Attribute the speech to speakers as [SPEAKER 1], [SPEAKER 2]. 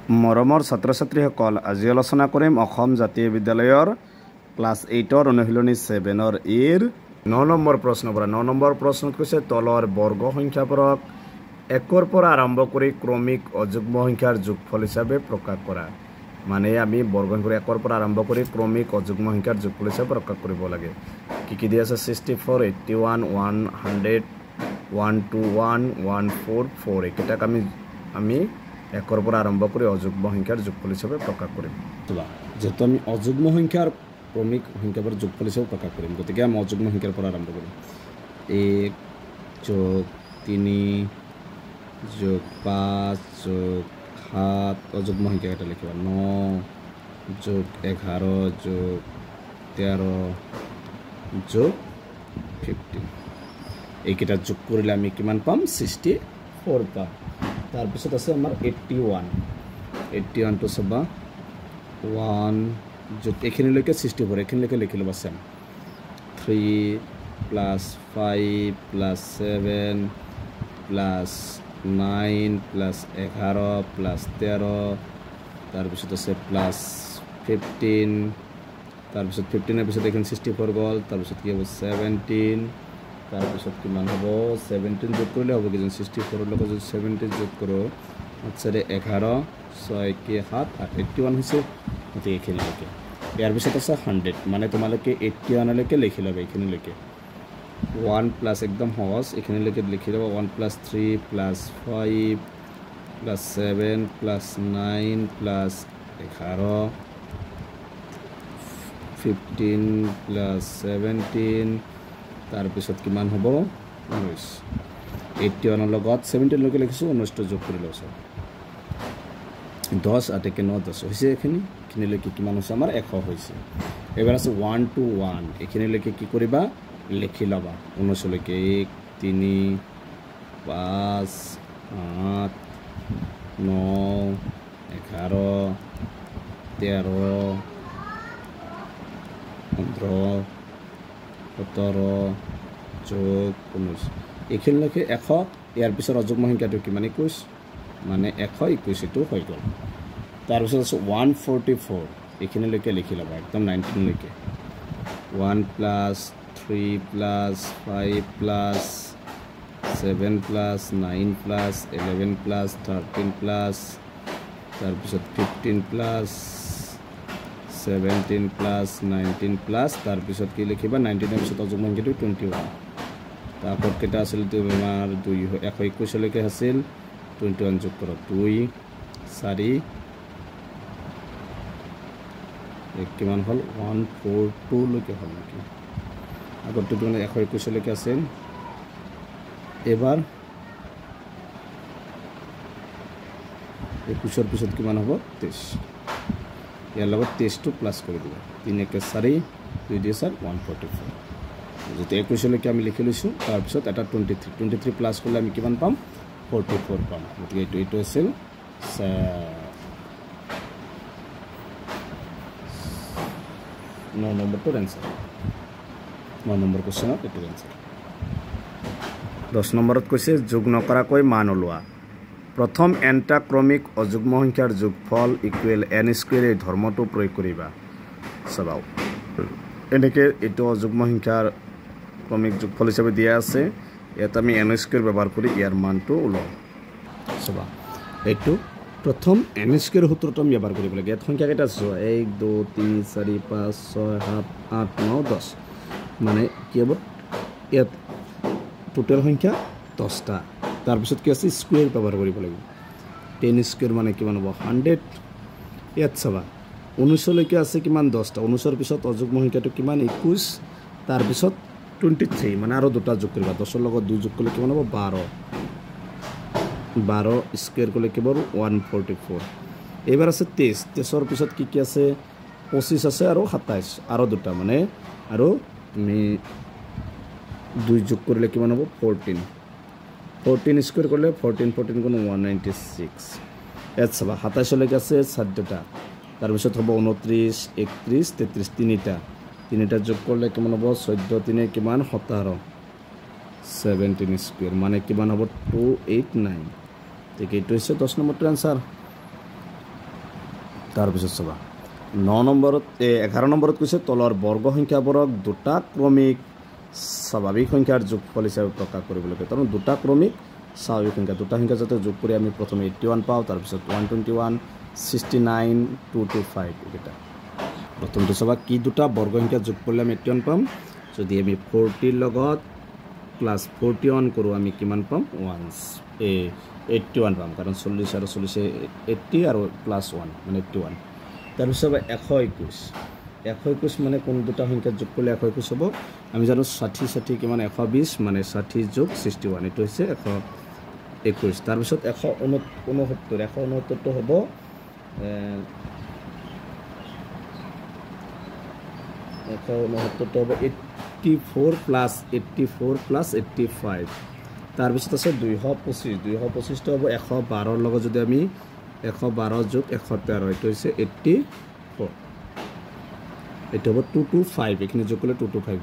[SPEAKER 1] মৰমৰ ছাত্ৰ ছাত্ৰীসকল আজি আলোচনা কৰিম অসম জাতীয় বিদ্যালয়ৰ ক্লাছ 8ৰ অনুশীলনী 7ৰ এৰ 9 নম্বৰ প্ৰশ্নৰ পৰা 9 নম্বৰ প্ৰশ্নত কৈছে তলৰ বৰ্গ সংখ্যাবোৰক 1ৰ পৰা আৰম্ভ কৰি ক্ৰমিক অযুগ্ম সংখ্যাৰ যোগফল হিচাপে প্ৰকাশ কৰা মানে আমি বৰ্গ সংখ্যা 1ৰ পৰা আৰম্ভ কৰি ক্ৰমিক অযুগ্ম সংখ্যাৰ যোগফল হিচাপে প্ৰকাশ কৰিব লাগে কি দিয়া আছে 64 81 100 121 144 একেটাক আমি 1ৰ পৰা আৰম্ভ কৰি অযুগ্ম সংখ্যাৰ যোগফল হিচাপে প্ৰকাশ কৰিম যেহেতু আমি অযুগ্ম সংখ্যাৰ ক্ৰমিক সংখ্যাবোৰ যোগফল হিচাপে প্ৰকাশ কৰিম গতিকে আমি অযুগ্ম সংখ্যাৰ পৰা আৰম্ভ কৰিম 1 + 3 + 5 + 7 অযুগ্ম সংখ্যা এটা লিখিবা 9 + 11 + 13 + 15 এইকেইটা যোগ কৰিলে আমি কিমান পাম 64 পাম তাৰপিছত আছে আমাৰ 81 টো সবা 1 যোগ এখিনিলৈকে 64 এখিনিলৈকে লিখি ল'বা চেম 3 + 5 + 7 + 9 + 11 + 13 তাৰপিছত আছে +15 তাৰপিছত 15 পিছত এখন 64 গ'ল তাৰপিছত কি হ'ব 17 তাৰপিছত কিমান হ'ব 17 যোগ কৰিলে হ'ব কিজন 64 ৰ লগত যদি 17 যোগ কৰোঁ আচ্ছাৰে 11 6 কি 7 81 হৈছে গতিকে এইখিনিলৈকে ইয়াৰ পিছত আছে 100 মানে তোমালোকে 81 লৈকে লিখি ল'বা এইখিনিলৈকে 1 প্লাছ একদম সহজ এইখিনিলৈকে লিখি ল'বা 1 + 3 + 5 + 7 + 9 + 11 15 + 17 তাৰপিছত কিমান হ'ব 19 81 লগত 17 লৈকে লিখিছোঁ 19 যোগ কৰি লৈছোঁ 10 8 কে 9 10 হৈছে এইখিনিলৈকে কিমান হৈছে আমাৰ 100 হৈছে এবাৰ আছে 1 to 1 এইখিনিলৈকে কি কৰিবা লিখি ল'বা 19 লৈকে 1 3 5 8 9 11 13 15 17 যোগ 19 এইখিনিলৈকে 100 ইয়াৰ পিছত অযুগ্ম সংখ্যাটো কিমান 21 মানে 121 এইটো হৈ গ'ল তাৰপিছত আছে 144 এইখিনিলৈকে লিখি ল'বা একদম 19 লৈকে 1 + 3 + 5 + 7 + 9 + 11 + 13 তাৰপিছত 15 + 17 + 19 + তাৰপিছত কি লিখিবা 19 পিছত অযুগ্ম সংখ্যাটো 21 তাৰপৰত কেইটা আছিল তোমাৰ 121 লৈকে আছিল 21 যোগ কৰক 2 4 কিমান হ'ল 142 লৈকে হ'ল নেকি আগতো মানে 121 লৈকে আছিল এবাৰ 21 পিছত কিমান হ'ব 23 ইয়াৰ লগত 23টো প্লাছ কৰি দিবা 3 * 4 2 * 4 144 যদি 21 লৈকে আমি লিখি লৈছোঁ তাৰপিছত এটা 23 প্লাছ কৰিলে আমি কিমান পাম 44 পাম গতিকে এইটো আছিল 9 নম্বৰটোৰ এনচাৰ 9 নম্বৰ কুৱেশ্যনত এইটোৰ এনচাৰ 10 নম্বৰত কৈছে যোগ নকৰাকৈ মান ওলোৱা প্ৰথম nটা ক্ৰমিক অযুগ্ম সংখ্যাৰ যোগফল = n² এই ধৰ্মটো প্ৰয়োগ কৰিবা চাবাও এনেকৈ এইটো অযুগ্ম সংখ্যাৰ ক্ৰমিক যোগফল হিচাপে দিয়া আছে ইয়াত আমি n² ব্যৱহাৰ কৰি ইয়াৰ মানটো ওলাওঁ চাবা এইটো প্ৰথম n² সূত্ৰটো আমি ব্যৱহাৰ কৰিব লাগে ইয়াত সংখ্যা কেইটা আছে 1 2 3 4 5 6 7 8 9 10 মানে কি হ'ব ইয়াত টোটেল সংখ্যা 10টা তাৰপিছত কি আছে স্কুৱেৰ ব্যৱহাৰ কৰিব লাগিব 10² মানে কিমান হ'ব 100 ইয়াত চাবা 19 লৈকে আছে কিমান 10টা 19ৰ পিছত অযুগ্ম সংখ্যাটো কিমান 21 তাৰপিছত 23 মানে আৰু দুটা যোগ কৰিবা 10ৰ লগত 2 যোগ কৰিলে কিমান হ'ব 12 স্কুৱেৰ কৰিলে কি হ'ব 144 এইবাৰ আছে 23ৰ পিছত কি আছে 25 আছে আৰু 27 আৰু দুটা মানে আৰু তুমি 2 যোগ কৰিলে কিমান হ'ব 14 স্কুৱেৰ কৰিলে 14 গুণ 196 ইয়াত চাবা 27 লৈকে আছে 14টা তাৰপিছত হ'ব 29 31 33 তিনিটা যোগ কৰিলে কিমান হ'ব 14 3 কিমান 17 17 স্কুৱেৰ মানে কিমান হ'ব 289 ঠিক এইটো হৈছে 10 নম্বৰটো আনসাৰ তাৰপিছত চাবা 9 নম্বৰত 11 নম্বৰত কৈছে তলৰ বৰ্গ সংখ্যাবোৰক দুটা ক্ৰমিক স্বাভাৱিক সংখ্যাৰ যোগফল হিচাপে প্ৰকাশ কৰিব লাগে কাৰণ দুটা ক্ৰমিক স্বাভাৱিক সংখ্যা দুটা সংখ্যা যাতে যোগ কৰি আমি প্ৰথমে 81 পাওঁ তাৰপিছত 121 69 225 এটা প্ৰথমটো চাবা কি দুটা বৰ্গ সংখ্যা যোগ কৰিলে আমি 81 পাম যদি আমি 40 লগত প্লাস 41 কৰো আমি কিমান পাম 81 পাম কাৰণ 40 আৰু 40 80 আৰু প্লাস 1 মানে 81 তাৰপিছত 121 মানে কোন দুটা সংখ্যা যোগ কৰিলে 121 হ'ব আমি জানো 60 60 কিমান 120 মানে 60 যোগ 61 এটো হৈছে 121 তাৰপিছত 169 টো হ'ব 84 প্লাস 85 তাৰপিছত আছে 225 টো হ'ব 112 লগত যদি আমি 112 যোগ 113 এটো হৈছে 84 এটা হ'ব 225 এখানে যোগ করলে 225